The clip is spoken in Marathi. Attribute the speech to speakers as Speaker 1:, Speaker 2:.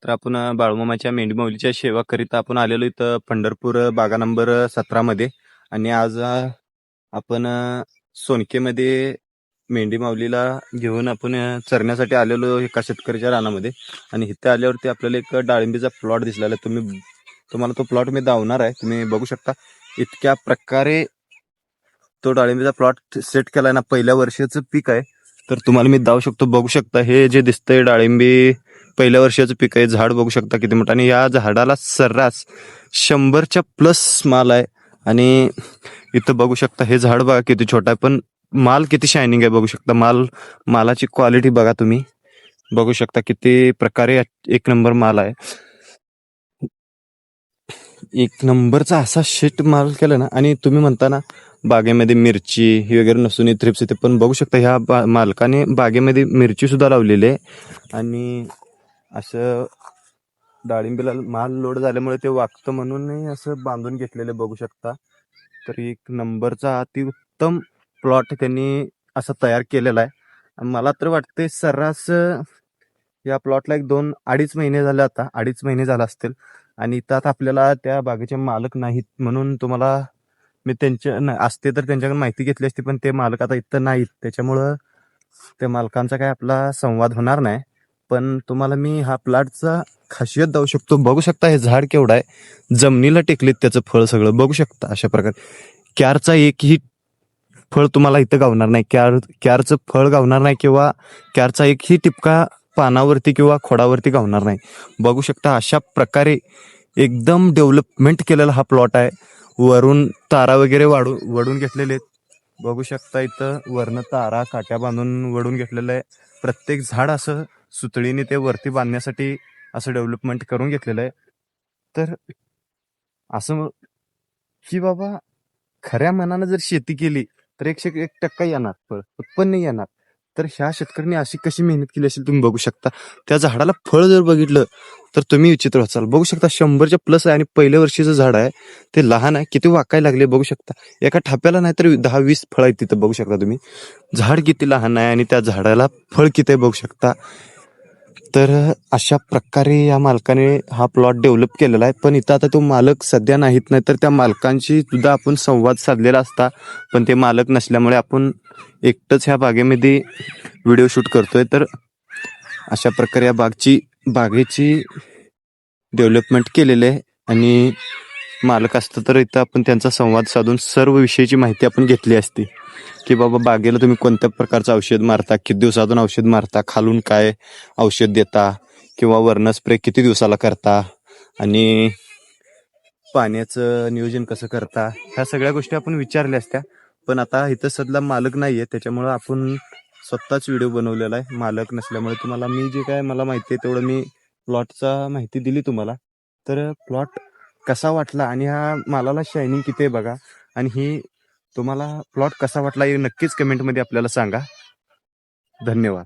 Speaker 1: तर आपण बाळूमामाच्या मेंढीमाऊलीच्या सेवा करीता आपण आलेलो इथं पंढरपूर बागा नंबर 17 मध्ये. आणि आज आपण सोनकेमध्ये मेंढीमाऊलीला घेऊन आपण चरण्यासाठी आलेलो एका शेतकऱ्याच्या रानामध्ये. आणि इथे आल्यावरती आपल्याला एक डाळिंबीचा प्लॉट दिसलेला. तुम्हाला तो प्लॉट मी दावणार आहे, तुम्ही बघू शकता. इतक्या प्रकारे तो डाळिंबीचा प्लॉट सेट केलाय ना, पहिल्या वर्षाचं पीक आहे. तर तुम्हाला मी दावू शकतो, बघू शकता हे जे दिसतंय डाळिंबी पहिल्या वर्षाचं पीक आहे. झाड बघू शकता किती मोठं, आणि या झाडाला सर्रास 100च्या प्लस माल आहे. आणि इथं बघू शकता हे झाड बघा किती छोटा आहे, पण माल किती शायनिंग आहे बघू शकता. मालाची क्वालिटी बघा, तुम्ही बघू शकता किती प्रकारे एक नंबर माल आहे. एक नंबरचा असा शेट माल केला ना. आणि तुम्ही म्हणता ना बागेमध्ये मिरची ही वगैरे नसून थ्रिप्स येते, पण बघू शकता ह्या मालकाने बागेमध्ये मिरची सुद्धा लावलेली आहे. आणि असं डाळिंबीला माल लोड झाल्यामुळे ते वागतं म्हणून असं बांधून घेतलेलं बघू शकता. तर एक नंबरचा अतिउत्तम प्लॉट त्यांनी असा तयार केलेला आहे. मला तर वाटते सर्रास या प्लॉटला 2-2.5 महिने झाले, आता 2.5 महिने झाले असतील. आणि त्यात आपल्याला त्या बागेचे मालक नाहीत, म्हणून तुम्हाला मी असते तर त्यांच्याकडे माहिती घेतली असती, पण ते मालक आता इथं नाहीत. त्याच्यामुळं त्या मालकांचा काय आपला संवाद होणार नाही. पण तुम्हाला मी हा प्लॉटचा खासियत दावू शकतो. बघू शकता हे झाड केवढं आहे, जमिनीला टेकलेत त्याचं फळ सगळं बघू शकता. अशा प्रकारे क्यारचा एकही फळ तुम्हाला इथं गावणार नाही. क्यारचं फळ गावणार नाही, किंवा क्यारचा एकही टिपका पानावरती किंवा खोडावरती गावणार नाही. बघू शकता अशा प्रकारे एकदम डेव्हलपमेंट केलेला हा प्लॉट आहे. वरून तारा वगैरे वडून घेतलेले आहेत. बघू शकता इथं वरनं तारा काट्या बांधून वडून घेतलेलं आहे. प्रत्येक झाड असं सुतळीने ते वरती बांधण्यासाठी असं डेव्हलपमेंट करून घेतलेलं आहे. तर असं की बाबा खऱ्या मनानं जर शेती केली तर 101% येणार, फळ उत्पन्न येणार. तर ह्या शेतकऱ्यांनी अशी कशी मेहनत केली असेल तुम्ही बघू शकता. त्या झाडाला फळ जर बघितलं तर तुम्ही विचित्र व्हाल. बघू शकता 100च्या प्लस आहे, आणि पहिल्या वर्षीचं झाड आहे. ते लहान आहे, किती वाकायला लागले बघू शकता. एका ठ्याप्याला नाही तर 10-20 फळ आहेत तिथं बघू शकता तुम्ही. झाड किती लहान आहे आणि त्या झाडाला फळ किती आहे बघू शकता. तर अशा प्रकारे या मालकाने हा प्लॉट डेव्हलप केलेला आहे. पण इथं आता तो मालक सध्या नाहीत, नाही तर त्या मालकांशी सुद्धा आपण संवाद साधलेला असता. पण ते मालक नसल्यामुळे आपण एकटंच ह्या बागेमध्ये व्हिडिओ शूट करतोय. तर अशा प्रकारे या बागेची डेव्हलपमेंट केलेली आहे. आणि मालक असतं तर इथं आपण त्यांचा संवाद साधून सर्व विषयीची माहिती आपण घेतली असती, की बाबा बागेला तुम्ही कोणत्या प्रकारचं औषध मारता, किती दिवसातून औषध मारता, खालून काय औषध देता, किंवा वरनं स्प्रे किती दिवसाला करता, आणि पाण्याचं नियोजन कसं करता, ह्या सगळ्या गोष्टी आपण विचारल्या असत्या. पण आता इथं सध्या मालक नाही आहे, त्याच्यामुळं आपण स्वतःच व्हिडिओ बनवलेला आहे. मालक नसल्यामुळे तुम्हाला मी जे काय मला माहिती आहे तेवढं मी प्लॉटचा माहिती दिली तुम्हाला. तर प्लॉट कसा वाटला आणि ह्या मालाला शायनिंग किती आहे बघा. आणि ही तुम्हाला प्लॉट कसा वाटला हे नक्कीच कमेंटमध्ये आपल्याला सांगा. धन्यवाद.